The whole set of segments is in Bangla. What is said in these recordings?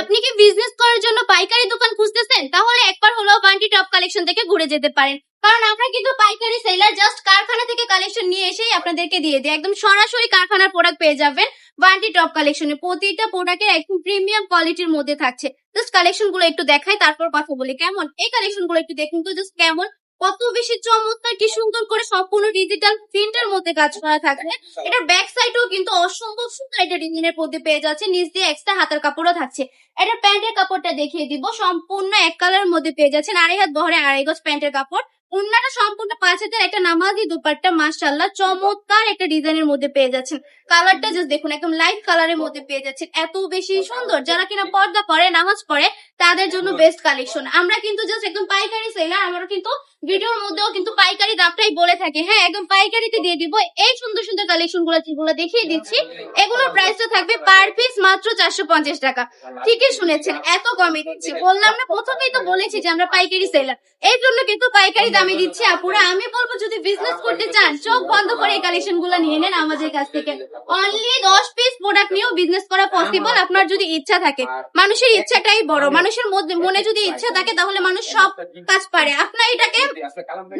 আপনি কি বিজনেস করার জন্য পাইকারি দোকান খুঁজতেছেন? তাহলে একবার হলো বান্টি টপ কালেকশন থেকে ঘুরে যেতে পারেন। কারণ আমরা কিন্তু পাইকারি সেলার, জাস্ট কারখানা থেকে কালেকশন নিয়ে এসেই আপনাদেরকে দিয়ে দিই। একদম সরাসরি কারখানার প্রোডাক্ট পেয়ে যাবেন বান্টি টপ কালেকশনে। প্রতিটা প্রোডাক্টের একদম প্রিমিয়াম কোয়ালিটির মধ্যে থাকছে। জাস্ট কালেকশন গুলো একটু দেখাই, তারপর কথা বলি। কেমন এই কালেকশন গুলো একটু দেখুন তো, জাস্ট কেমন, কত বেশি চমৎকার, কি সুন্দর করে সম্পূর্ণ ডিজিটাল প্রিন্টের মধ্যে কাজ করা থাকছে। এটার ব্যাক সাইডেও কিন্তু অসম্ভব সুন্দর একটা ডিজাইনের মধ্যে পেয়ে যাচ্ছে। নিচ দিয়ে এক্সট্রা হাতার কাপড়ও থাকছে। এটা প্যান্টের কাপড়টা দেখিয়ে দিব, সম্পূর্ণ এক কালারের মধ্যে পেয়ে যাচ্ছেন। 2.5 হাত বহরে 2.5 গজ প্যান্টের কাপড়। ওন্নাটা সম্পূর্ণ 5 হাতের একটা নামাজি দুপাট্টা, মাশাআল্লাহ চমৎকার একটা ডিজাইনের মধ্যে পেয়ে যাচ্ছেন। কালারটা জাস্ট দেখুন, একদম লাইট কালারের মধ্যে পেয়ে যাচ্ছেন। এত বেশি সুন্দর, যারা কিনা পর্দা করে, নামাজ পড়ে, তাদের জন্য বেস্ট কালেকশন। আমরা কিন্তু জাস্ট একদম পাইকারি সেলার। আমরা কিন্তু ভিডিওর মধ্যেও কিন্তু পাইকারি দামটাই বলে থাকি। হ্যাঁ, একদম পাইকারিতে দিয়ে দিব। এই সুন্দর সুন্দর কালেকশন গুলো যেগুলো দেখিয়ে দিচ্ছি, এগুলোর প্রাইসটা থাকবে পার পিস মাত্র 450 টাকা। ঠিকই শুনেছেন, এত কমে দিচ্ছি। বললাম না, প্রথমেই তো বলেছি যে আমরা পাইকারি সেলার, এই জন্য কিন্তু পাইকারি দামে দিচ্ছি আপুরা। আমি বলবো, যদি বিজনেস করতে চান, চোখ বন্ধ করে এই কালেকশন গুলো নিয়ে নেন আমাদের কাছ থেকে। অনলি 10 পিস প্রোডাক্ট নিয়েও বিজনেস করা পসিবল, আপনার যদি ইচ্ছা থাকে। মানুষের ইচ্ছাটাই বড়। মানুষের মনে যদি ইচ্ছা থাকে, তাহলে মানুষ সব কাজ পারে। আপনার এটাকে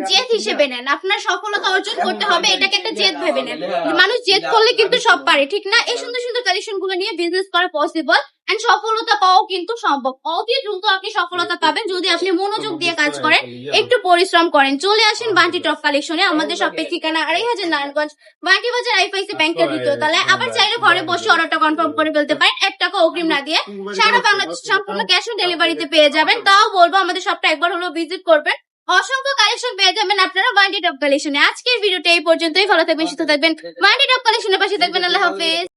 জেদ হিসেবে নেন। আপনার সফলতা অর্জন করতে হবে, এটাকে একটা জেদ ভেবে নেন। মানুষ জেদ করলে কিন্তু সব পারে, ঠিক না? এই সুন্দর সুন্দর কালেকশন গুলো নিয়ে বিজনেস করা পসিবল এন্ড সফলতা পাওয়াও কিন্তু সম্ভব। অতি দ্রুত আপনি সফলতা পাবেন যদি আপনি মনোযোগ দিয়ে কাজ করেন, একটু পরিশ্রম করেন। চলে আসেন বান্টি টপ কালেকশনে। আমাদের শপের ঠিকানা 2.5 নারায়ণগঞ্জ, বান্টি বাজার, আইফাইসি ব্যাংকের দ্বিতীয় তলায়। আবার চাইলে ঘরে বসে অর্ডারটা কনফার্ম করে ফেলতে পারেন, 1 টাকা অগ্রিম না দিয়ে। সারা বাংলাদেশ সম্পূর্ণ ক্যাশ অন ডেলিভারিতে পেয়ে যাবেন। তাও বলবো, আমাদের শপটা একবার হলো ভিজিট করবেন। অসংখ্য কালেকশন পেয়ে যাবেন আপনারা বান্টি টপ কালেকশনে। আজকের ভিডিওটা এই পর্যন্তই। ভালো থাকবেন, সুস্থ থাকবেন, বান্টি টপ কালেকশনের পাশে থাকবেন। আল্লাহ হাফেজ।